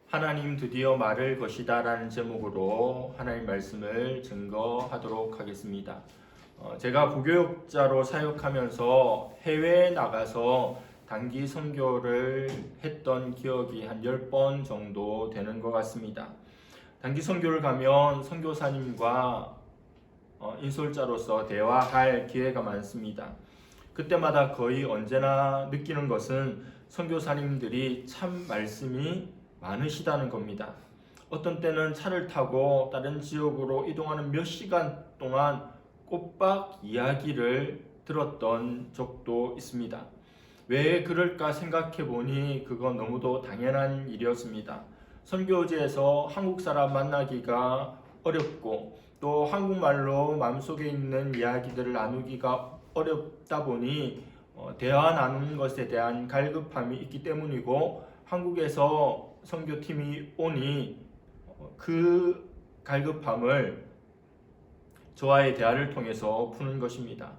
하나님 드디어 말할 것이다 라는 제목으로 하나님 말씀을 증거하도록 하겠습니다. 제가 부교육자로 사역하면서 해외에 나가서 단기 선교를 했던 기억이 한 10번 정도 되는 것 같습니다. 단기 선교를 가면 선교사님과 인솔자로서 대화할 기회가 많습니다. 그때마다 거의 언제나 느끼는 것은 선교사님들이 참 말씀이 많으시다는 겁니다. 어떤 때는 차를 타고 다른 지역으로 이동하는 몇 시간 동안 꼬박 이야기를 들었던 적도 있습니다. 왜 그럴까 생각해 보니 그건 너무도 당연한 일이었습니다. 선교지에서 한국 사람 만나기가 어렵고 또 한국말로 마음속에 있는 이야기들을 나누기가 어렵다 보니 대화 나누는 것에 대한 갈급함이 있기 때문이고, 한국에서 선교팀이 오니 그 갈급함을 저와의 대화를 통해서 푸는 것입니다.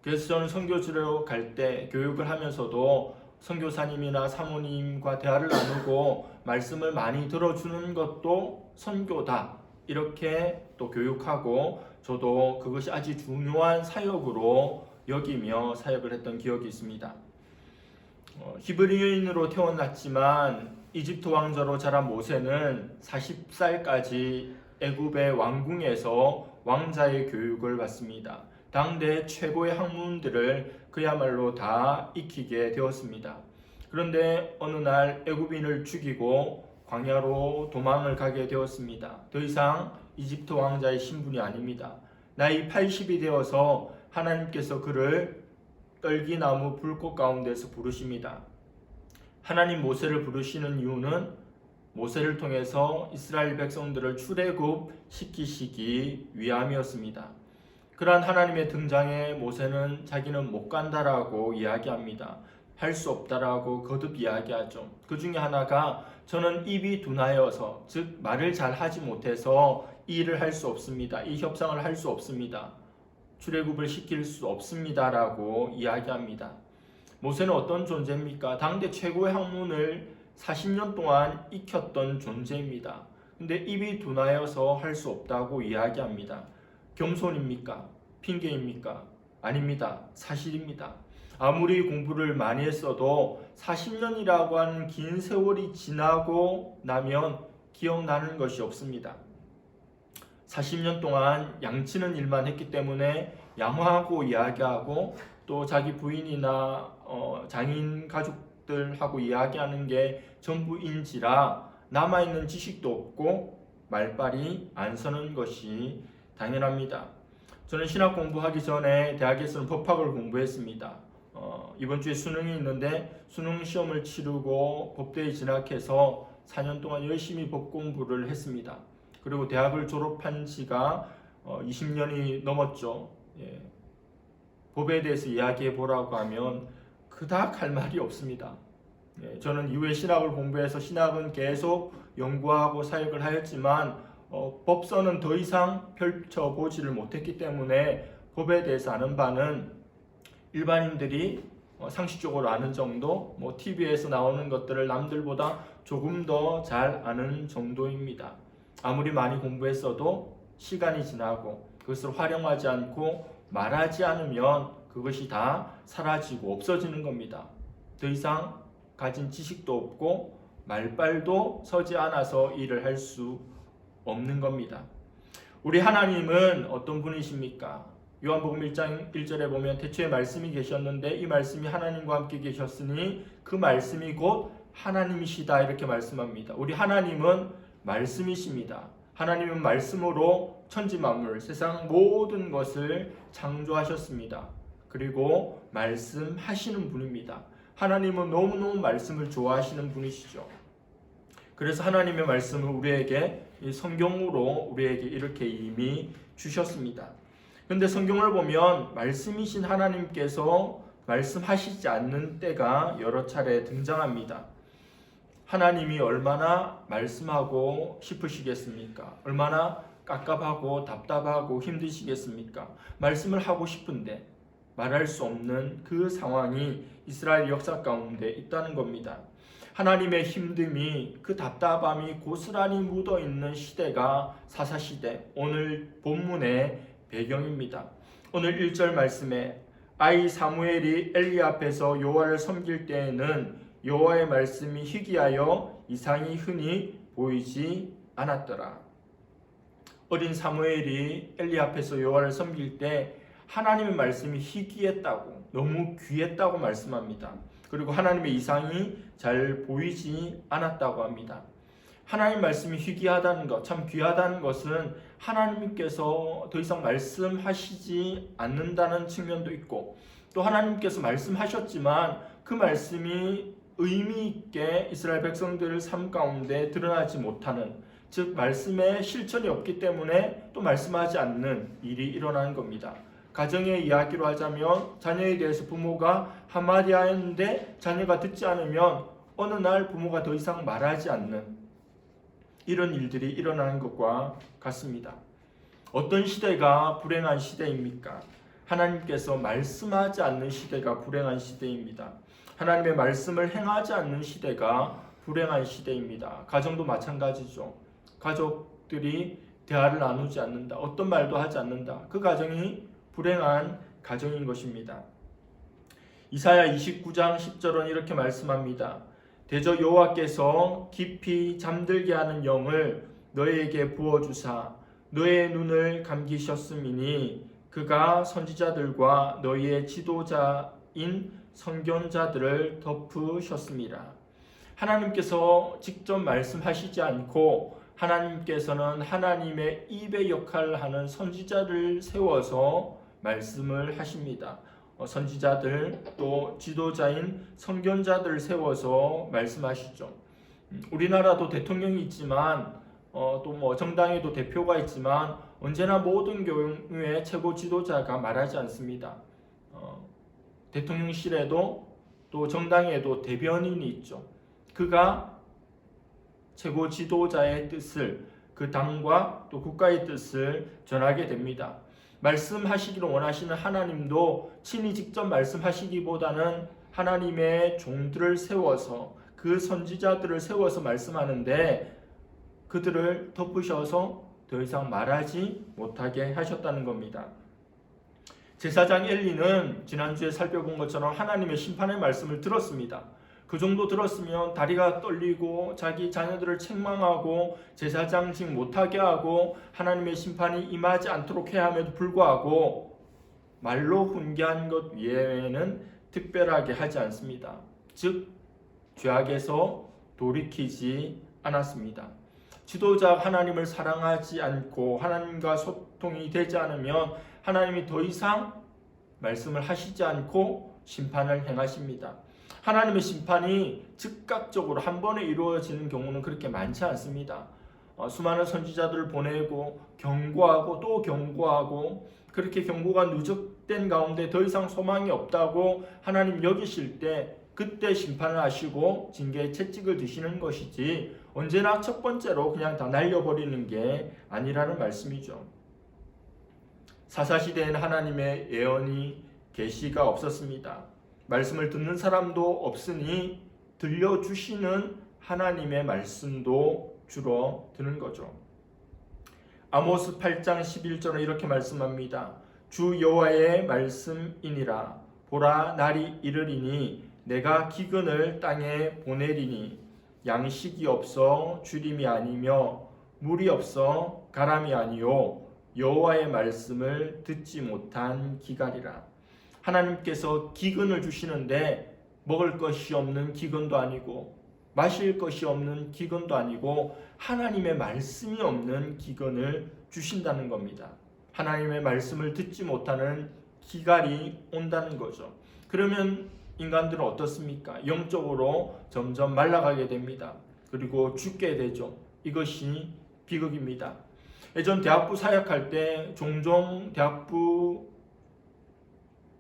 그래서 저는 선교지로 갈 때 교육을 하면서도 선교사님이나 사모님과 대화를 나누고 말씀을 많이 들어주는 것도 선교다, 이렇게 또 교육하고 저도 그것이 아주 중요한 사역으로 여기며 사역을 했던 기억이 있습니다. 히브리인으로 태어났지만 이집트 왕자로 자란 모세는 40살까지 애굽의 왕궁에서 왕자의 교육을 받습니다. 당대 최고의 학문들을 그야말로 다 익히게 되었습니다. 그런데 어느 날 애굽인을 죽이고 광야로 도망을 가게 되었습니다. 더 이상 이집트 왕자의 신분이 아닙니다. 나이 80이 되어서 하나님께서 그를 떨기나무 불꽃 가운데서 부르십니다. 하나님 모세를 부르시는 이유는 모세를 통해서 이스라엘 백성들을 출애굽시키시기 위함이었습니다. 그러한 하나님의 등장에 모세는 자기는 못 간다라고 이야기합니다. 할 수 없다라고 거듭 이야기하죠. 그 중에 하나가 저는 입이 둔하여서, 즉 말을 잘 하지 못해서 이 일을 할 수 없습니다. 이 협상을 할 수 없습니다. 출애굽을 시킬 수 없습니다라고 이야기합니다. 모세는 어떤 존재입니까? 당대 최고의 학문을 40년 동안 익혔던 존재입니다. 근데 입이 둔하여서 할 수 없다고 이야기합니다. 겸손입니까? 핑계입니까? 아닙니다. 사실입니다. 아무리 공부를 많이 했어도 40년이라고 하는 긴 세월이 지나고 나면 기억나는 것이 없습니다. 40년 동안 양치는 일만 했기 때문에 양호하고 이야기하고, 또 자기 부인이나 장인 가족들하고 이야기하는 게 전부인지라 남아있는 지식도 없고 말빨이 안 서는 것이 당연합니다. 저는 신학 공부하기 전에 대학에서는 법학을 공부했습니다. 이번 주에 수능이 있는데 수능 시험을 치르고 법대에 진학해서 4년 동안 열심히 법 공부를 했습니다. 그리고 대학을 졸업한 지가 20년이 넘었죠. 예. 법에 대해서 이야기해 보라고 하면 그닥 할 말이 없습니다. 예. 저는 이후에 신학을 공부해서 신학은 계속 연구하고 사역을 하였지만 법서는 더 이상 펼쳐보지를 못했기 때문에 법에 대해서 아는 바는 일반인들이 상식적으로 아는 정도, TV에서 나오는 것들을 남들보다 조금 더 잘 아는 정도입니다. 아무리 많이 공부했어도 시간이 지나고 그것을 활용하지 않고 말하지 않으면 그것이 다 사라지고 없어지는 겁니다. 더 이상 가진 지식도 없고 말빨도 서지 않아서 일을 할 수 없는 겁니다. 우리 하나님은 어떤 분이십니까? 요한복음 1장 1절에 보면 태초에 말씀이 계셨는데 이 말씀이 하나님과 함께 계셨으니 그 말씀이 곧 하나님이시다, 이렇게 말씀합니다. 우리 하나님은 말씀이십니다. 하나님은 말씀으로 천지 만물, 세상 모든 것을 창조하셨습니다. 그리고 말씀하시는 분입니다. 하나님은 너무너무 말씀을 좋아하시는 분이시죠. 그래서 하나님의 말씀을 우리에게 성경으로 우리에게 이렇게 이미 주셨습니다. 그런데 성경을 보면 말씀이신 하나님께서 말씀하시지 않는 때가 여러 차례 등장합니다. 하나님이 얼마나 말씀하고 싶으시겠습니까? 얼마나 깝깝하고 답답하고 힘드시겠습니까? 말씀을 하고 싶은데 말할 수 없는 그 상황이 이스라엘 역사 가운데 있다는 겁니다. 하나님의 힘듦이, 그 답답함이 고스란히 묻어있는 시대가 사사시대, 오늘 본문의 배경입니다. 오늘 1절 말씀에 아이 사무엘이 엘리 앞에서 여호와를 섬길 때에는 여호와의 말씀이 희귀하여 이상이 흔히 보이지 않았더라. 어린 사무엘이 엘리 앞에서 여호와를 섬길 때 하나님의 말씀이 희귀했다고, 너무 귀했다고 말씀합니다. 그리고 하나님의 이상이 잘 보이지 않았다고 합니다. 하나님 말씀이 희귀하다는 것, 참 귀하다는 것은 하나님께서 더 이상 말씀하시지 않는다는 측면도 있고, 또 하나님께서 말씀하셨지만 그 말씀이 의미 있게 이스라엘 백성들의 삶 가운데 드러나지 못하는, 즉 말씀에 실천이 없기 때문에 또 말씀하지 않는 일이 일어나는 겁니다. 가정의 이야기로 하자면 자녀에 대해서 부모가 한마디 하였는데 자녀가 듣지 않으면 어느 날 부모가 더 이상 말하지 않는 이런 일들이 일어나는 것과 같습니다. 어떤 시대가 불행한 시대입니까? 하나님께서 말씀하지 않는 시대가 불행한 시대입니다. 하나님의 말씀을 행하지 않는 시대가 불행한 시대입니다. 가정도 마찬가지죠. 가족들이 대화를 나누지 않는다, 어떤 말도 하지 않는다, 그 가정이 불행한 가정인 것입니다. 이사야 29장 10절은 이렇게 말씀합니다. 대저 여호와께서 깊이 잠들게 하는 영을 너희에게 부어주사 너의 눈을 감기셨음이니 그가 선지자들과 너희의 지도자인 선견자들을 덮으셨습니다. 하나님께서 직접 말씀하시지 않고 하나님께서는 하나님의 입의 역할을 하는 선지자를 세워서 말씀을 하십니다. 선지자들 또 지도자인 선견자들을 세워서 말씀하시죠. 우리나라도 대통령이 있지만 또 정당에도 대표가 있지만 언제나 모든 경우에 최고 지도자가 말하지 않습니다. 대통령실에도 또 정당에도 대변인이 있죠. 그가 최고 지도자의 뜻을, 그 당과 또 국가의 뜻을 전하게 됩니다. 말씀하시기를 원하시는 하나님도 친히 직접 말씀하시기보다는 하나님의 종들을 세워서, 그 선지자들을 세워서 말씀하는데 그들을 덮으셔서 더 이상 말하지 못하게 하셨다는 겁니다. 제사장 엘리는 지난주에 살펴본 것처럼 하나님의 심판의 말씀을 들었습니다. 그 정도 들었으면 다리가 떨리고 자기 자녀들을 책망하고 제사장직 못하게 하고 하나님의 심판이 임하지 않도록 해야 함에도 불구하고 말로 훈계한 것 외에는 특별하게 하지 않습니다. 즉 죄악에서 돌이키지 않았습니다. 지도자 하나님을 사랑하지 않고 하나님과 소통이 되지 않으면 하나님이 더 이상 말씀을 하시지 않고 심판을 행하십니다. 하나님의 심판이 즉각적으로 한 번에 이루어지는 경우는 그렇게 많지 않습니다. 수많은 선지자들을 보내고 경고하고 또 경고하고, 그렇게 경고가 누적된 가운데 더 이상 소망이 없다고 하나님 여기실 때 그때 심판을 하시고 징계의 채찍을 드시는 것이지 언제나 첫 번째로 그냥 다 날려버리는 게 아니라는 말씀이죠. 사사시대에는 하나님의 예언이 계시가 없었습니다. 말씀을 듣는 사람도 없으니 들려주시는 하나님의 말씀도 줄어드는 거죠. 아모스 8장 11절은 이렇게 말씀합니다. 주 여호와의 말씀이니라. 보라, 날이 이르리니 내가 기근을 땅에 보내리니 양식이 없어 주림이 아니며 물이 없어 가람이 아니요 여호와의 말씀을 듣지 못한 기갈이라. 하나님께서 기근을 주시는데 먹을 것이 없는 기근도 아니고 마실 것이 없는 기근도 아니고 하나님의 말씀이 없는 기근을 주신다는 겁니다. 하나님의 말씀을 듣지 못하는 기갈이 온다는 거죠. 그러면 인간들은 어떻습니까? 영적으로 점점 말라가게 됩니다. 그리고 죽게 되죠. 이것이 비극입니다. 예전 대학부 사역할 때 종종 대학부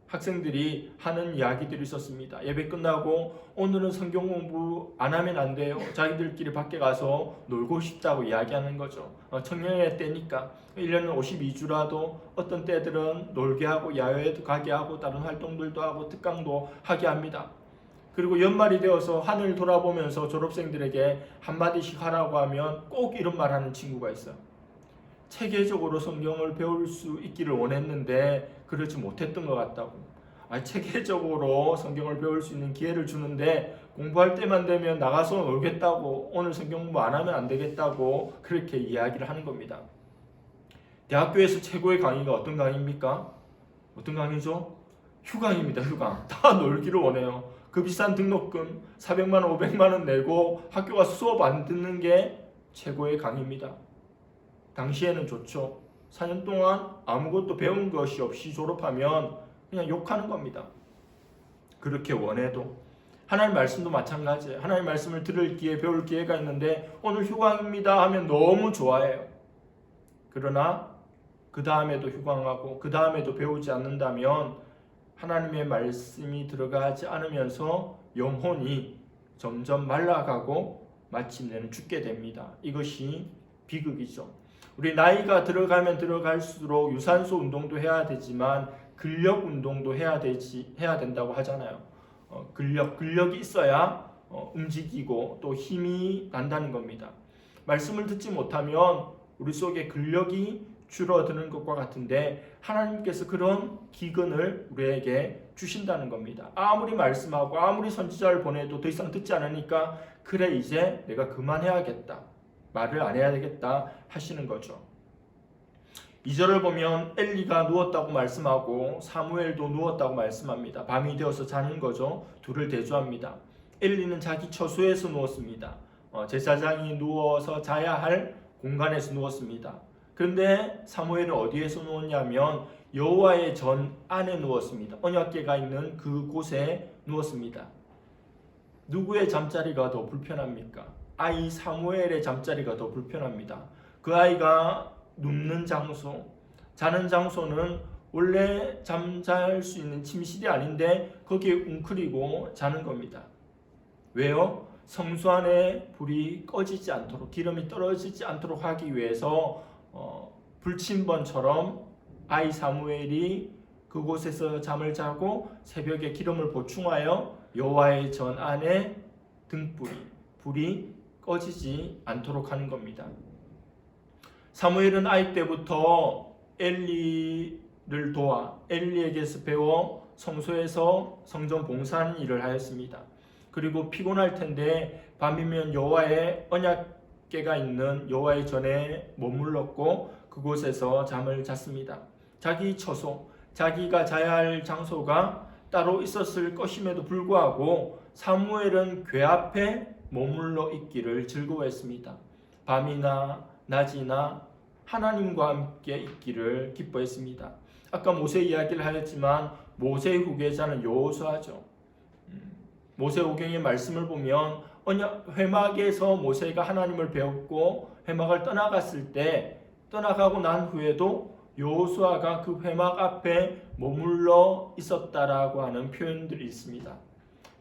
학생들이 하는 이야기들이 있었습니다. 예배 끝나고 오늘은 성경 공부 안 하면 안 돼요. 자기들끼리 밖에 가서 놀고 싶다고 이야기하는 거죠. 청년의 때니까 1년은 52주라도 어떤 때들은 놀게 하고 야외에도 가게 하고 다른 활동들도 하고 특강도 하게 합니다. 그리고 연말이 되어서 하늘 돌아보면서 졸업생들에게 한마디씩 하라고 하면 꼭 이런 말 하는 친구가 있어요. 체계적으로 성경을 배울 수 있기를 원했는데 그러지 못했던 것 같다고. 체계적으로 성경을 배울 수 있는 기회를 주는데 공부할 때만 되면 나가서 놀겠다고, 오늘 성경 공부 안 하면 안 되겠다고 그렇게 이야기를 하는 겁니다. 대학교에서 최고의 강의가 어떤 강의입니까? 어떤 강의죠? 휴강입니다. 휴강. 다 놀기를 원해요. 그 비싼 등록금 400만 원, 500만 원 내고 학교 가서 수업 안 듣는 게 최고의 강의입니다. 당시에는 좋죠. 4년 동안 아무것도 배운 것이 없이 졸업하면 그냥 욕하는 겁니다. 그렇게 원해도. 하나님 말씀도 마찬가지예요. 하나님 말씀을 들을 기회, 배울 기회가 있는데 오늘 휴강입니다 하면 너무 좋아해요. 그러나 그 다음에도 휴강하고 그 다음에도 배우지 않는다면 하나님의 말씀이 들어가지 않으면서 영혼이 점점 말라가고 마침내는 죽게 됩니다. 이것이 비극이죠. 우리 나이가 들어가면 들어갈수록 유산소 운동도 해야 되지만 근력 운동도 해야 된다고 하잖아요. 근력이 있어야 움직이고 또 힘이 난다는 겁니다. 말씀을 듣지 못하면 우리 속에 근력이 줄어드는 것과 같은데 하나님께서 그런 기근을 우리에게 주신다는 겁니다. 아무리 말씀하고 아무리 선지자를 보내도 더 이상 듣지 않으니까 그래 이제 내가 그만해야겠다, 말을 안 해야 되겠다 하시는 거죠. 2절을 보면 엘리가 누웠다고 말씀하고 사무엘도 누웠다고 말씀합니다. 밤이 되어서 자는 거죠. 둘을 대조합니다. 엘리는 자기 처소에서 누웠습니다. 제사장이 누워서 자야 할 공간에서 누웠습니다. 그런데 사무엘은 어디에서 누웠냐면 여호와의 전 안에 누웠습니다. 언약궤가 있는 그곳에 누웠습니다. 누구의 잠자리가 더 불편합니까? 아이 사무엘의 잠자리가 더 불편합니다. 그 아이가 눕는 장소, 자는 장소는 원래 잠잘 수 있는 침실이 아닌데 거기에 웅크리고 자는 겁니다. 왜요? 성소 안에 불이 꺼지지 않도록, 기름이 떨어지지 않도록 하기 위해서 불침번처럼 아이 사무엘이 그곳에서 잠을 자고 새벽에 기름을 보충하여 여호와의 전 안에 불이 꺼지지 않도록 하는 겁니다. 사무엘은 아이 때부터 엘리를 도와 엘리에게서 배워 성소에서 성전 봉사하는 일을 하였습니다. 그리고 피곤할 텐데 밤이면 여호와의 언약궤가 있는 여호와의 전에 머물렀고 그곳에서 잠을 잤습니다. 자기 처소, 자기가 자야 할 장소가 따로 있었을 것임에도 불구하고 사무엘은 궤 앞에 머물러 있기를 즐거워했습니다. 밤이나 낮이나 하나님과 함께 있기를 기뻐했습니다. 아까 모세 이야기를 하였지만 모세의 후계자는 여호수아죠. 모세오경의 말씀을 보면 회막에서 모세가 하나님을 배웠고 회막을 떠나가고 난 후에도 여호수아가 그 회막 앞에 머물러 있었다라고 하는 표현들이 있습니다.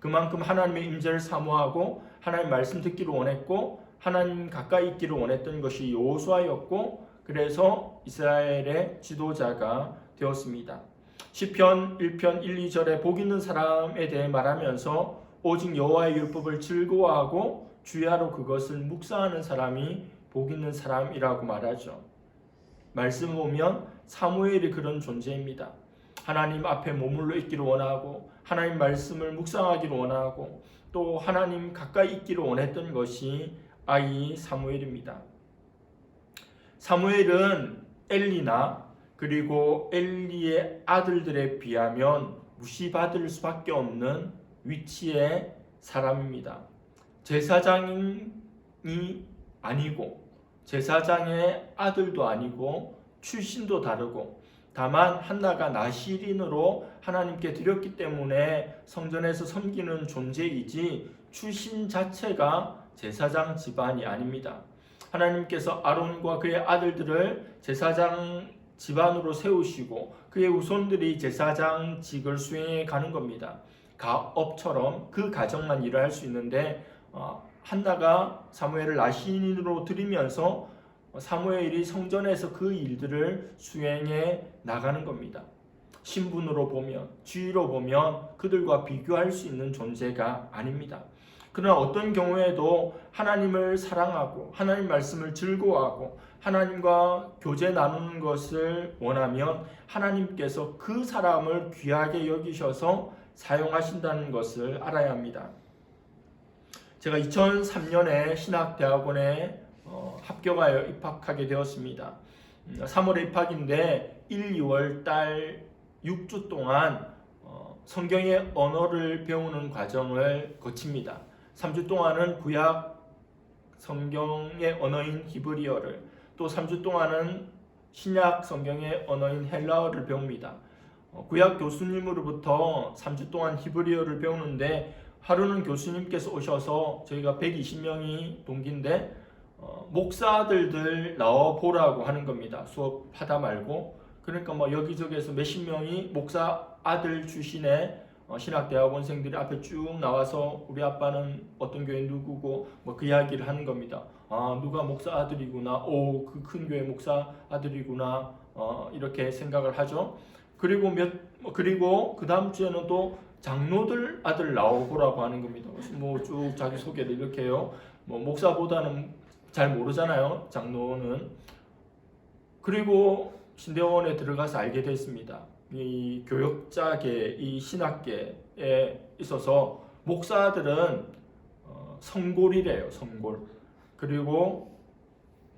그만큼 하나님의 임재를 사모하고 하나님 말씀 듣기를 원했고 하나님 가까이 있기를 원했던 것이 여호수아였고 그래서 이스라엘의 지도자가 되었습니다. 시편 1편 1, 2절에 복 있는 사람에 대해 말하면서 오직 여호와의 율법을 즐거워하고 주야로 그것을 묵상하는 사람이 복 있는 사람이라고 말하죠. 말씀을 보면 사무엘이 그런 존재입니다. 하나님 앞에 머물러 있기를 원하고 하나님 말씀을 묵상하기를 원하고 또 하나님 가까이 있기를 원했던 것이 아이 사무엘입니다. 사무엘은 엘리나 그리고 엘리의 아들들에 비하면 무시받을 수밖에 없는 위치의 사람입니다. 제사장이 아니고 제사장의 아들도 아니고 출신도 다르고 다만 한나가 나시린으로 하나님께 드렸기 때문에 성전에서 섬기는 존재이지 출신 자체가 제사장 집안이 아닙니다. 하나님께서 아론과 그의 아들들을 제사장 집안으로 세우시고 그의 후손들이 제사장직을 수행해 가는 겁니다. 가업처럼 그 가정만 일을 할 수 있는데 한나가 사무엘을 나시린으로 드리면서 사무엘이 성전에서 그 일들을 수행해 나가는 겁니다. 신분으로 보면, 지위로 보면 그들과 비교할 수 있는 존재가 아닙니다. 그러나 어떤 경우에도 하나님을 사랑하고 하나님 말씀을 즐거워하고 하나님과 교제 나누는 것을 원하면 하나님께서 그 사람을 귀하게 여기셔서 사용하신다는 것을 알아야 합니다. 제가 2003년에 신학대학원에 합격하여 입학하게 되었습니다. 3월에 입학인데 1, 2월 달 6주 동안 성경의 언어를 배우는 과정을 거칩니다. 3주 동안은 구약 성경의 언어인 히브리어를, 또 3주 동안은 신약 성경의 언어인 헬라어를 배웁니다. 구약 교수님으로부터 3주 동안 히브리어를 배우는데 하루는 교수님께서 오셔서 저희가 120명이 동기인데 목사들들 나와 보라고 하는 겁니다. 수업하다 말고. 그러니까 뭐 여기저기에서 몇십 명이 목사 아들 출신의 신학대학원생들이 앞에 쭉 나와서 우리 아빠는 어떤 교회 누구고 뭐 그 이야기를 하는 겁니다. 아, 누가 목사 아들이구나. 오, 그 큰 교회 목사 아들이구나. 이렇게 생각을 하죠. 그리고 그 다음 주에는 또 장로들 아들 나오보라고 하는 겁니다. 뭐 쭉 자기 소개를 이렇게 해요. 뭐 목사보다는 잘 모르잖아요, 장로는. 그리고 신대원에 들어가서 알게 됐습니다. 이 교역자계, 이 신학계에 있어서 목사들은 성골이래요, 성골. 그리고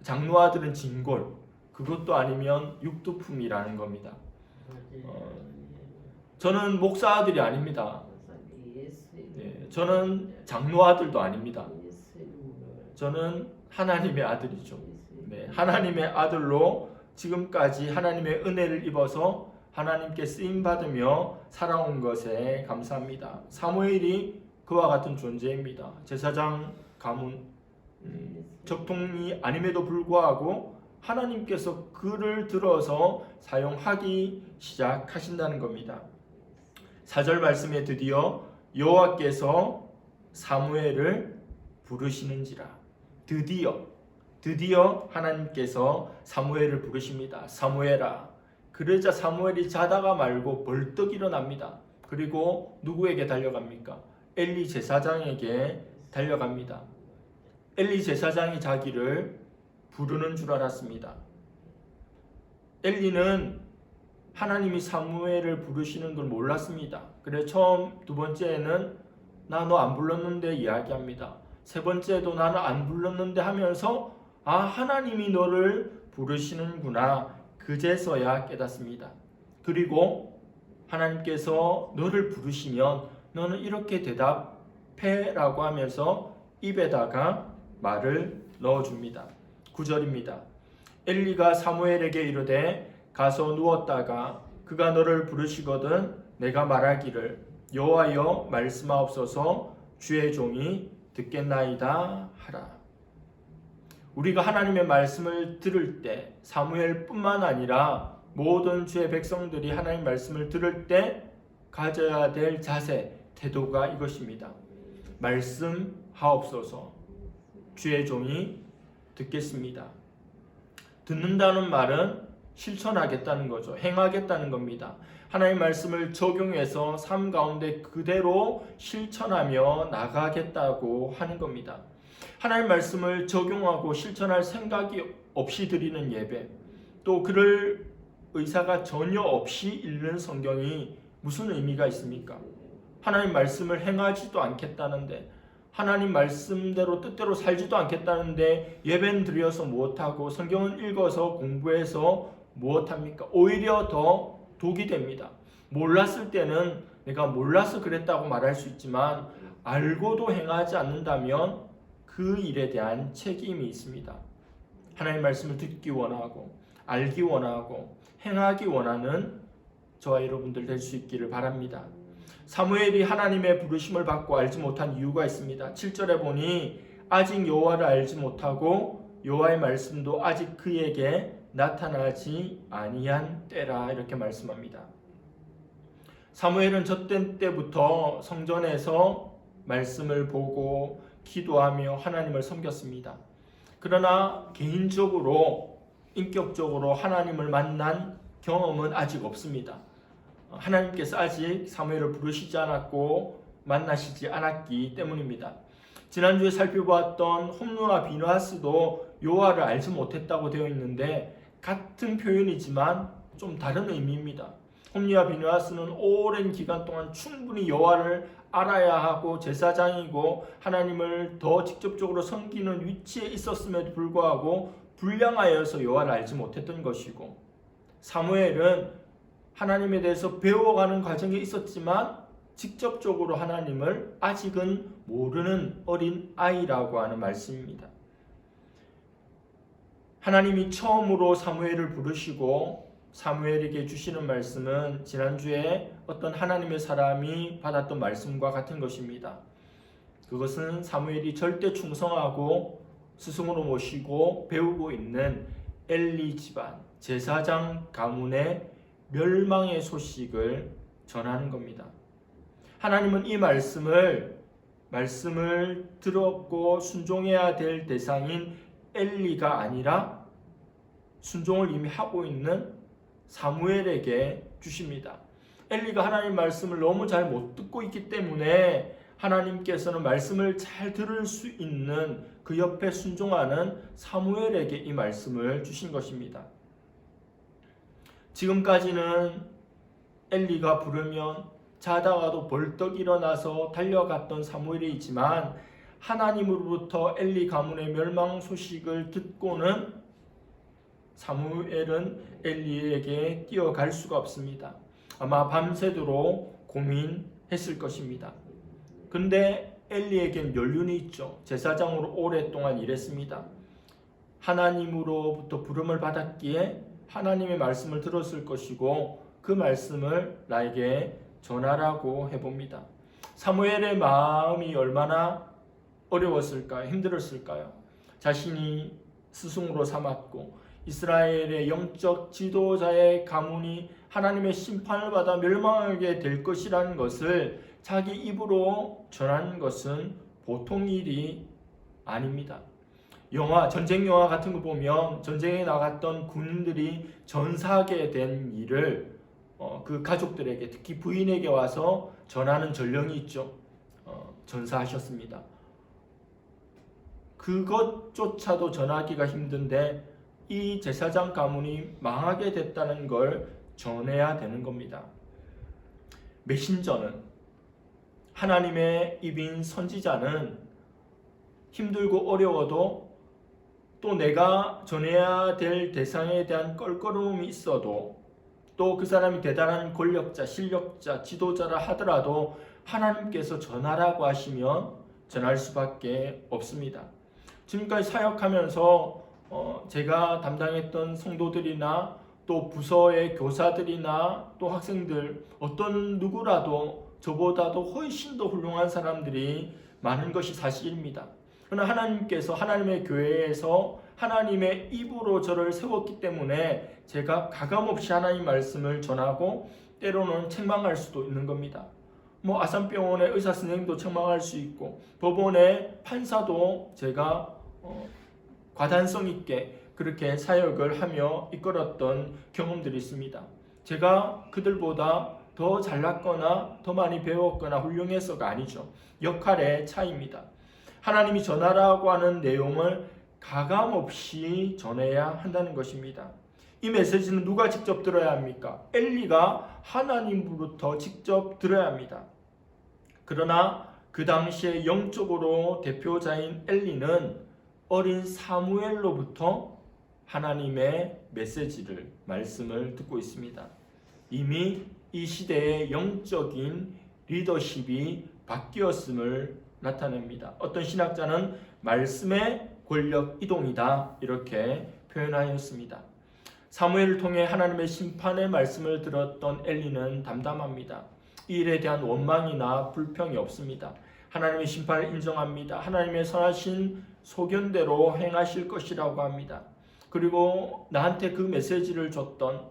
장로 아들은 진골. 그것도 아니면 육두품이라는 겁니다. 저는 목사 아들이 아닙니다. 네, 저는 장로 아들도 아닙니다. 저는 하나님의 아들이죠. 네, 하나님의 아들로 지금까지 하나님의 은혜를 입어서 하나님께 쓰임 받으며 살아온 것에 감사합니다. 사무엘이 그와 같은 존재입니다. 제사장 가문, 적통이 아님에도 불구하고 하나님께서 그를 들어서 사용하기 시작하신다는 겁니다. 4절 말씀에 드디어 여호와께서 사무엘을 부르시는지라. 드디어 하나님께서 사무엘을 부르십니다. 사무엘아. 그러자 사무엘이 자다가 말고 벌떡 일어납니다. 그리고 누구에게 달려갑니까? 엘리 제사장에게 달려갑니다. 엘리 제사장이 자기를 부르는 줄 알았습니다. 엘리는 하나님이 사무엘을 부르시는 걸 몰랐습니다. 그래 처음, 두 번째에는 나 너 안 불렀는데 이야기합니다. 세 번째도 나는 안 불렀는데 하면서 아, 하나님이 너를 부르시는구나 그제서야 깨닫습니다. 그리고 하나님께서 너를 부르시면 너는 이렇게 대답해라고 하면서 입에다가 말을 넣어줍니다. 9절입니다. 엘리가 사무엘에게 이르되 가서 누웠다가 그가 너를 부르시거든 내가 말하기를 여호와여 말씀하옵소서 주의 종이 듣겠나이다 하라. 우리가 하나님의 말씀을 들을 때 사무엘뿐만 아니라 모든 주의 백성들이 하나님 말씀을 들을 때 가져야 될 자세, 태도가 이것입니다. 말씀하옵소서 주의 종이 듣겠습니다. 듣는다는 말은 실천하겠다는 거죠. 행하겠다는 겁니다. 하나님 말씀을 적용해서 삶 가운데 그대로 실천하며 나가겠다고 하는 겁니다. 하나님 말씀을 적용하고 실천할 생각이 없이 드리는 예배, 또 그럴 의사가 전혀 없이 읽는 성경이 무슨 의미가 있습니까? 하나님 말씀을 행하지도 않겠다는데, 하나님 말씀대로 뜻대로 살지도 않겠다는데 예배는 드려서 무엇하고 성경은 읽어서 공부해서 무엇합니까? 오히려 더 독이 됩니다. 몰랐을 때는 내가 몰라서 그랬다고 말할 수 있지만 알고도 행하지 않는다면 그 일에 대한 책임이 있습니다. 하나님 말씀을 듣기 원하고 알기 원하고 행하기 원하는 저와 여러분들 될 수 있기를 바랍니다. 사무엘이 하나님의 부르심을 받고 알지 못한 이유가 있습니다. 7절에 보니 아직 여호와를 알지 못하고 여호와의 말씀도 아직 그에게 나타나지 아니한 때라 이렇게 말씀합니다. 사무엘은 젖된 때부터 성전에서 말씀을 보고 기도하며 하나님을 섬겼습니다. 그러나 개인적으로 인격적으로 하나님을 만난 경험은 아직 없습니다. 하나님께서 아직 사무엘을 부르시지 않았고 만나시지 않았기 때문입니다. 지난주에 살펴보았던 홈노와 비느하스도 여호와를 알지 못했다고 되어 있는데 같은 표현이지만 좀 다른 의미입니다. 홈니와 비느하스는 오랜 기간 동안 충분히 여호와를 알아야 하고 제사장이고 하나님을 더 직접적으로 섬기는 위치에 있었음에도 불구하고 불량하여서 여호와를 알지 못했던 것이고, 사무엘은 하나님에 대해서 배워가는 과정에 있었지만 직접적으로 하나님을 아직은 모르는 어린 아이라고 하는 말씀입니다. 하나님이 처음으로 사무엘을 부르시고 사무엘에게 주시는 말씀은 지난주에 어떤 하나님의 사람이 받았던 말씀과 같은 것입니다. 그것은 사무엘이 절대 충성하고 스승으로 모시고 배우고 있는 엘리 집안 제사장 가문의 멸망의 소식을 전하는 겁니다. 하나님은 이 말씀을 들었고 순종해야 될 대상인 엘리가 아니라 순종을 이미 하고 있는 사무엘에게 주십니다. 엘리가 하나님 말씀을 너무 잘 못 듣고 있기 때문에 하나님께서는 말씀을 잘 들을 수 있는 그 옆에 순종하는 사무엘에게 이 말씀을 주신 것입니다. 지금까지는 엘리가 부르면 자다가도 벌떡 일어나서 달려갔던 사무엘이지만 하나님으로부터 엘리 가문의 멸망 소식을 듣고는 사무엘은 엘리에게 뛰어갈 수가 없습니다. 아마 밤새도록 고민했을 것입니다. 근데 엘리에겐 연륜이 있죠. 제사장으로 오랫동안 일했습니다. 하나님으로부터 부름을 받았기에 하나님의 말씀을 들었을 것이고 그 말씀을 나에게 전하라고 해봅니다. 사무엘의 마음이 얼마나 어려웠을까요? 힘들었을까요? 자신이 스승으로 삼았고 이스라엘의 영적 지도자의 가문이 하나님의 심판을 받아 멸망하게 될 것이라는 것을 자기 입으로 전하는 것은 보통 일이 아닙니다. 전쟁 영화 같은 거 보면 전쟁에 나갔던 군인들이 전사하게 된 일을 그 가족들에게, 특히 부인에게 와서 전하는 전령이 있죠. 전사하셨습니다. 그것조차도 전하기가 힘든데 이 제사장 가문이 망하게 됐다는 걸 전해야 되는 겁니다. 메신저는, 하나님의 입인 선지자는 힘들고 어려워도 또 내가 전해야 될 대상에 대한 껄끄러움이 있어도 또 그 사람이 대단한 권력자, 실력자, 지도자라 하더라도 하나님께서 전하라고 하시면 전할 수밖에 없습니다. 지금까지 사역하면서 제가 담당했던 성도들이나 또 부서의 교사들이나 또 학생들, 어떤 누구라도 저보다도 훨씬 더 훌륭한 사람들이 많은 것이 사실입니다. 그러나 하나님께서 하나님의 교회에서 하나님의 입으로 저를 세웠기 때문에 제가 가감없이 하나님 말씀을 전하고 때로는 책망할 수도 있는 겁니다. 아산병원의 의사 선생님도 책망할 수 있고 법원의 판사도 제가 과단성 있게 그렇게 사역을 하며 이끌었던 경험들이 있습니다. 제가 그들보다 더 잘났거나 더 많이 배웠거나 훌륭해서가 아니죠. 역할의 차이입니다. 하나님이 전하라고 하는 내용을 가감없이 전해야 한다는 것입니다. 이 메시지는 누가 직접 들어야 합니까? 엘리가 하나님으로부터 직접 들어야 합니다. 그러나 그 당시에 영적으로 대표자인 엘리는 어린 사무엘로부터 하나님의 메시지를, 말씀을 듣고 있습니다. 이미 이 시대의 영적인 리더십이 바뀌었음을 나타냅니다. 어떤 신학자는 말씀의 권력 이동이다 이렇게 표현하였습니다. 사무엘을 통해 하나님의 심판의 말씀을 들었던 엘리는 담담합니다. 이 일에 대한 원망이나 불평이 없습니다. 하나님의 심판을 인정합니다. 하나님의 선하신 소견대로 행하실 것이라고 합니다. 그리고 나한테 그 메시지를 줬던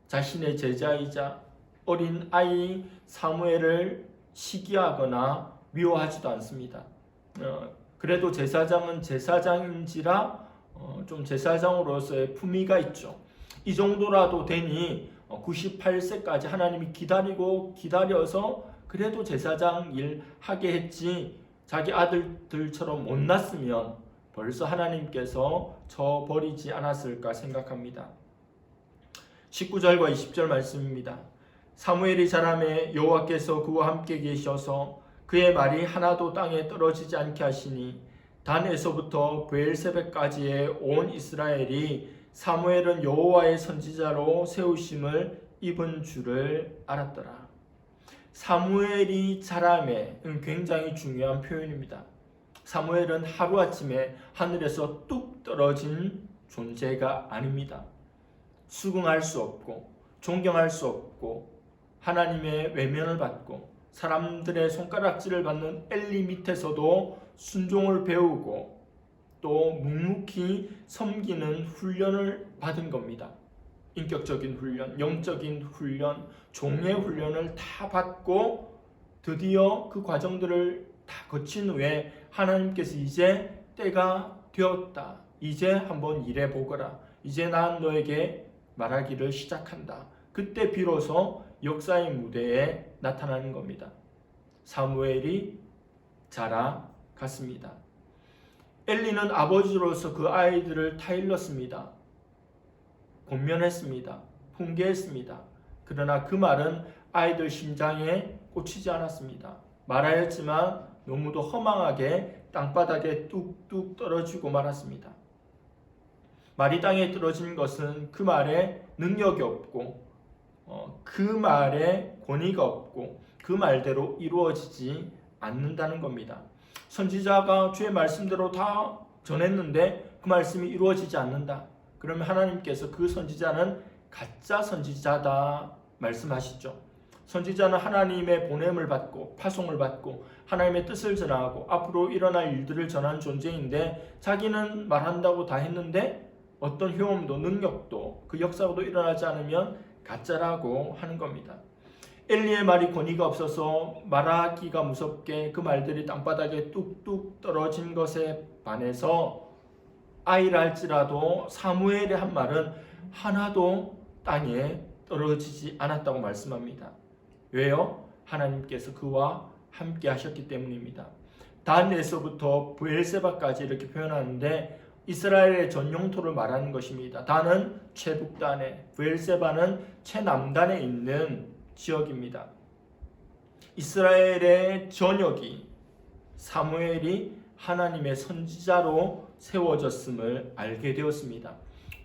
자신의 제자이자 어린 아이 사무엘을 시기하거나 미워하지도 않습니다. 그래도 제사장은 제사장인지라 좀 제사장으로서의 품위가 있죠. 이 정도라도 되니 98세까지 하나님이 기다려서 그래도 제사장 일 하게 했지, 자기 아들들처럼 못 낳았으면 벌써 하나님께서 저버리지 않았을까 생각합니다. 19절과 20절 말씀입니다. 사무엘이 자라매 여호와께서 그와 함께 계셔서 그의 말이 하나도 땅에 떨어지지 않게 하시니 단에서부터 브엘세바까지의 온 이스라엘이 사무엘은 여호와의 선지자로 세우심을 입은 줄을 알았더라. 사무엘이 자라매는 굉장히 중요한 표현입니다. 사무엘은 하루아침에 하늘에서 뚝 떨어진 존재가 아닙니다. 수긍할 수 없고 존경할 수 없고 하나님의 외면을 받고 사람들의 손가락질을 받는 엘리 밑에서도 순종을 배우고 또 묵묵히 섬기는 훈련을 받은 겁니다. 인격적인 훈련, 영적인 훈련, 종의 훈련을 다 받고 드디어 그 과정들을 다 거친 후에 하나님께서 이제 때가 되었다. 이제 한번 일해보거라. 이제 난 너에게 말하기를 시작한다. 그때 비로소 역사의 무대에 나타나는 겁니다. 사무엘이 자라갔습니다. 엘리는 아버지로서 그 아이들을 타일렀습니다. 권면했습니다. 훈계했습니다. 그러나 그 말은 아이들 심장에 꽂히지 않았습니다. 말하였지만 너무도 허망하게 땅바닥에 뚝뚝 떨어지고 말았습니다. 말이 땅에 떨어진 것은 그 말에 능력이 없고 그 말에 권위가 없고 그 말대로 이루어지지 않는다는 겁니다. 선지자가 주의 말씀대로 다 전했는데 그 말씀이 이루어지지 않는다. 그러면 하나님께서 그 선지자는 가짜 선지자다 말씀하시죠. 선지자는 하나님의 보냄을 받고 파송을 받고 하나님의 뜻을 전하고 앞으로 일어날 일들을 전하는 존재인데 자기는 말한다고 다 했는데 어떤 효험도 능력도 그 역사도 일어나지 않으면 가짜라고 하는 겁니다. 엘리의 말이 권위가 없어서 말하기가 무섭게 그 말들이 땅바닥에 뚝뚝 떨어진 것에 반해서 아이라 할지라도 사무엘의 한 말은 하나도 땅에 떨어지지 않았다고 말씀합니다. 왜요? 하나님께서 그와 함께 하셨기 때문입니다. 단에서부터 브엘세바까지 이렇게 표현하는데 이스라엘의 전용토를 말하는 것입니다. 단은 최북단에, 브엘세바는 최남단에 있는 지역입니다. 이스라엘의 전역이 사무엘이 하나님의 선지자로 세워졌음을 알게 되었습니다.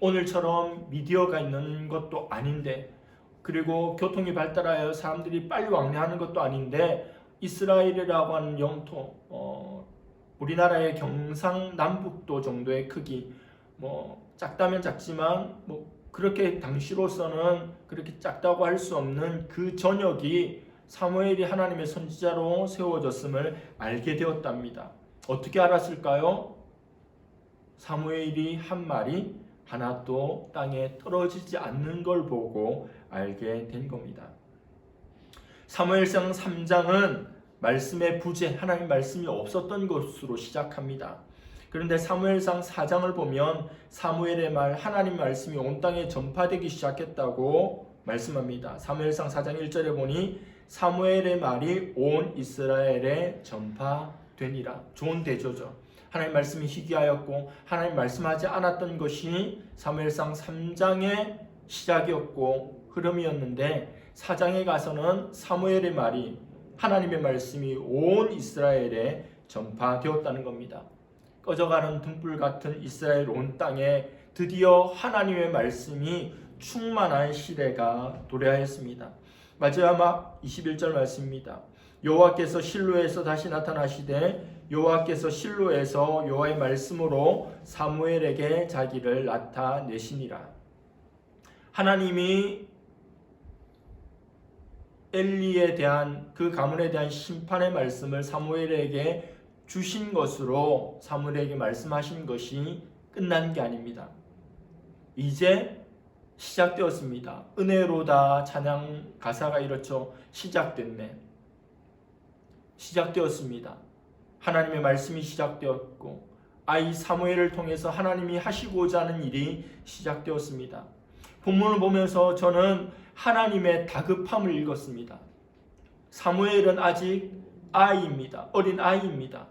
오늘처럼 미디어가 있는 것도 아닌데, 그리고 교통이 발달하여 사람들이 빨리 왕래하는 것도 아닌데, 이스라엘이라고 하는 영토, 우리나라의 경상남북도 정도의 크기, 작다면 작지만 그렇게 당시로서는 그렇게 작다고 할 수 없는 그 전역이 사무엘이 하나님의 선지자로 세워졌음을 알게 되었답니다. 어떻게 알았을까요? 사무엘이 한 말이 하나도 땅에 떨어지지 않는 걸 보고 알게 된 겁니다. 사무엘상 3장은 말씀의 부재, 하나님 말씀이 없었던 것으로 시작합니다. 그런데 사무엘상 4장을 보면 사무엘의 말, 하나님 말씀이 온 땅에 전파되기 시작했다고 말씀합니다. 사무엘상 4장 1절에 보니 사무엘의 말이 온 이스라엘에 전파되니라. 좋은 대조죠. 하나님 말씀이 희귀하였고 하나님 말씀하지 않았던 것이 사무엘상 3장의 시작이었고 흐름이었는데 4장에 가서는 사무엘의 말이, 하나님의 말씀이 온 이스라엘에 전파되었다는 겁니다. 꺼져가는 등불 같은 이스라엘 온 땅에 드디어 하나님의 말씀이 충만한 시대가 도래하였습니다. 마지막 21절 말씀입니다. 여호와께서 실로에서 다시 나타나시되 여호와께서 실로에서 여호와의 말씀으로 사무엘에게 자기를 나타내시니라. 하나님이 엘리에 대한 그 가문에 대한 심판의 말씀을 사무엘에게 주신 것으로 사무엘에게 말씀하신 것이 끝난 게 아닙니다. 이제 시작되었습니다. 은혜로다 찬양 가사가 이렇죠. 시작됐네. 시작되었습니다. 하나님의 말씀이 시작되었고 아이 사무엘을 통해서 하나님이 하시고자 하는 일이 시작되었습니다. 본문을 보면서 저는 하나님의 다급함을 읽었습니다. 사무엘은 아직 아이입니다. 어린 아이입니다.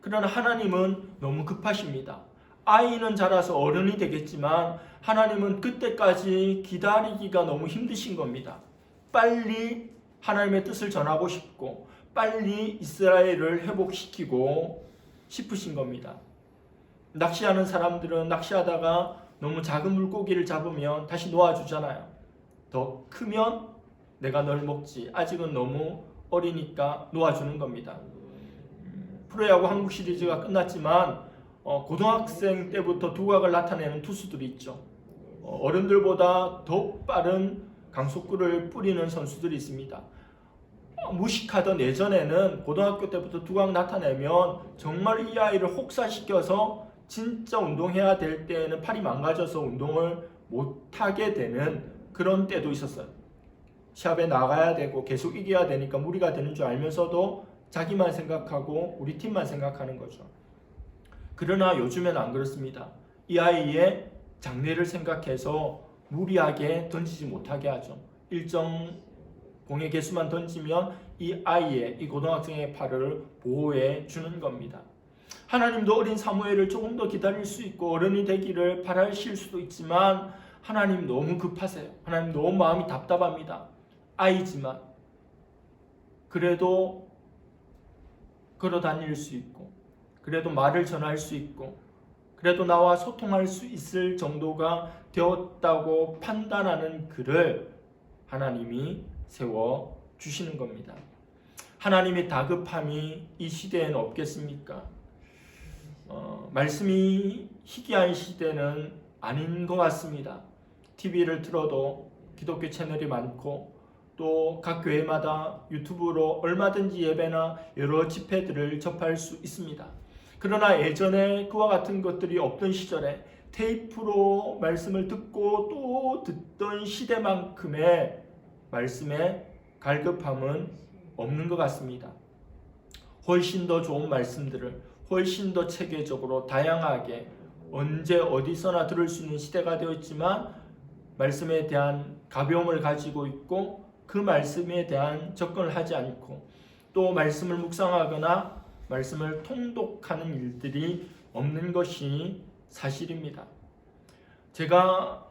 그러나 하나님은 너무 급하십니다. 아이는 자라서 어른이 되겠지만 하나님은 그때까지 기다리기가 너무 힘드신 겁니다. 빨리 하나님의 뜻을 전하고 싶고 빨리 이스라엘을 회복시키고 싶으신 겁니다. 낚시하는 사람들은 낚시하다가 너무 작은 물고기를 잡으면 다시 놓아주잖아요. 더 크면 내가 널 먹지. 아직은 너무 어리니까 놓아주는 겁니다. 프로야구 한국 시리즈가 끝났지만 고등학생 때부터 두각을 나타내는 투수들이 있죠. 어른들보다 더 빠른 강속구를 뿌리는 선수들이 있습니다. 무식하던 예전에는 고등학교 때부터 두각 나타내면 정말 이 아이를 혹사시켜서 진짜 운동해야 될 때에는 팔이 망가져서 운동을 못하게 되는 그런 때도 있었어요. 시합에 나가야 되고 계속 이겨야 되니까 무리가 되는 줄 알면서도 자기만 생각하고 우리 팀만 생각하는 거죠. 그러나 요즘에는 안 그렇습니다. 이 아이의 장래를 생각해서 무리하게 던지지 못하게 하죠. 일정 공의 개수만 던지면 이 아이의, 이 고등학생의 팔을 보호해 주는 겁니다. 하나님도 어린 사무엘을 조금 더 기다릴 수 있고 어른이 되기를 바라실 수도 있지만 하나님 너무 급하세요. 하나님 너무 마음이 답답합니다. 아이지만 그래도 걸어 다닐 수 있고 그래도 말을 전할 수 있고 그래도 나와 소통할 수 있을 정도가 되었다고 판단하는 그를 하나님이 세워주시는 겁니다. 하나님의 다급함이 이 시대에는 없겠습니까? 말씀이 희귀한 시대는 아닌 것 같습니다. TV를 틀어도 기독교 채널이 많고 또 각 교회마다 유튜브로 얼마든지 예배나 여러 집회들을 접할 수 있습니다. 그러나 예전에 그와 같은 것들이 없던 시절에 테이프로 말씀을 듣고 또 듣던 시대만큼의 말씀의 갈급함은 없는 것 같습니다. 훨씬 더 좋은 말씀들을 훨씬 더 체계적으로 다양하게 언제 어디서나 들을 수 있는 시대가 되었지만 말씀에 대한 가벼움을 가지고 있고 그 말씀에 대한 접근을 하지 않고 또 말씀을 묵상하거나 말씀을 통독하는 일들이 없는 것이 사실입니다. 제가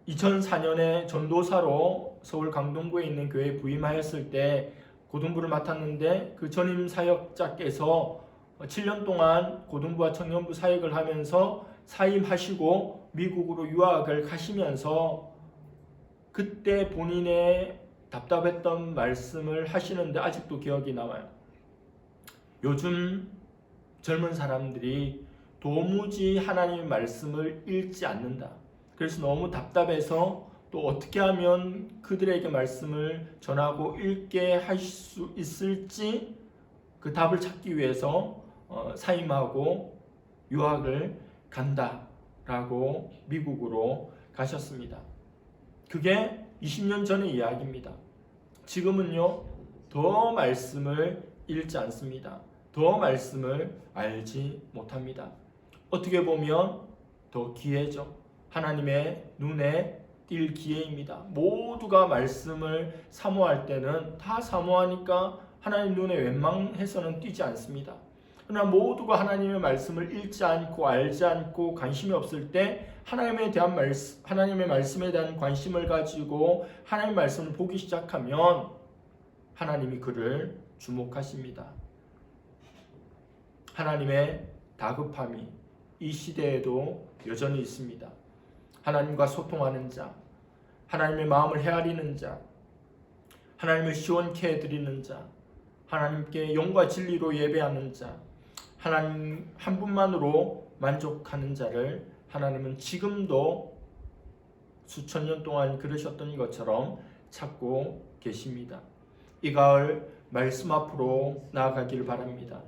2004년에 전도사로 서울 강동구에 있는 교회에 부임하였을 때 고등부를 맡았는데 그 전임 사역자께서 7년 동안 고등부와 청년부 사역을 하면서 사임하시고 미국으로 유학을 가시면서 그때 본인의 답답했던 말씀을 하시는데 아직도 기억이 남아요. 요즘 젊은 사람들이 도무지 하나님의 말씀을 읽지 않는다. 그래서 너무 답답해서 또 어떻게 하면 그들에게 말씀을 전하고 읽게 할 수 있을지 그 답을 찾기 위해서 사임하고 유학을 간다라고 미국으로 가셨습니다. 그게 20년 전의 이야기입니다. 지금은요, 더 말씀을 읽지 않습니다. 더 말씀을 알지 못합니다. 어떻게 보면 더 기회죠. 하나님의 눈에 띌 기회입니다. 모두가 말씀을 사모할 때는 다 사모하니까 하나님 눈에 웬만해서는 띄지 않습니다. 그러나 모두가 하나님의 말씀을 읽지 않고 알지 않고 관심이 없을 때 하나님의 말씀에 대한 관심을 가지고 하나님의 말씀을 보기 시작하면 하나님이 그를 주목하십니다. 하나님의 다급함이 이 시대에도 여전히 있습니다. 하나님과 소통하는 자, 하나님의 마음을 헤아리는 자, 하나님을 시원케 해드리는 자, 하나님께 영과 진리로 예배하는 자, 하나님 한 분만으로 만족하는 자를 하나님은 지금도 수천 년 동안 그러셨던 것처럼 찾고 계십니다. 이 가을 말씀 앞으로 나아가기를 바랍니다.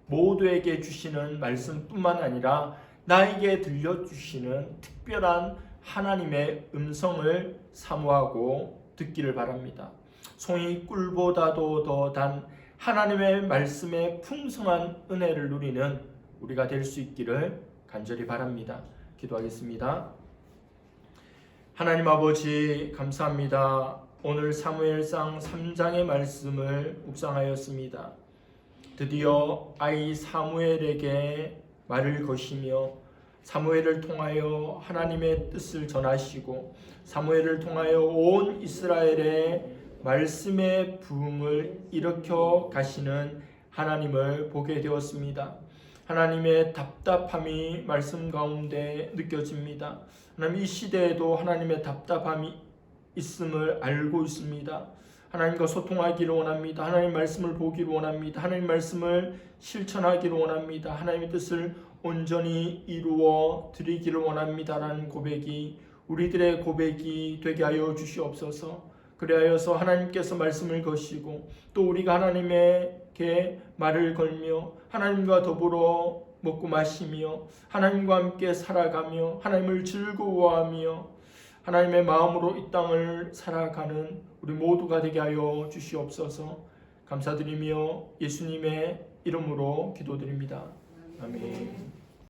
모두에게 주시는 말씀뿐만 아니라 나에게 들려주시는 특별한 하나님의 음성을 사모하고 듣기를 바랍니다. 송이 꿀보다도 더 단 하나님의 말씀의 풍성한 은혜를 누리는 우리가 될 수 있기를 간절히 바랍니다. 기도하겠습니다. 하나님 아버지 감사합니다. 오늘 사무엘상 3장의 말씀을 묵상하였습니다. 드디어 아이 사무엘에게 말을 거시며 사무엘을 통하여 하나님의 뜻을 전하시고 사무엘을 통하여 온 이스라엘의 말씀의 부흥을 일으켜 가시는 하나님을 보게 되었습니다. 하나님의 답답함이 말씀 가운데 느껴집니다. 하나님, 이 시대에도 하나님의 답답함이 있음을 알고 있습니다. 하나님과 소통하기를 원합니다. 하나님 말씀을 보기를 원합니다. 하나님 말씀을 실천하기를 원합니다. 하나님의 뜻을 온전히 이루어 드리기를 원합니다라는 고백이 우리들의 고백이 되게 하여 주시옵소서. 그리하여서 하나님께서 말씀을 거시고 또 우리가 하나님에게 말을 걸며 하나님과 더불어 먹고 마시며 하나님과 함께 살아가며 하나님을 즐거워하며 하나님의 마음으로 이 땅을 살아가는 우리 모두가 되게 하여 주시옵소서. 감사드리며 예수님의 이름으로 기도드립니다. 아멘.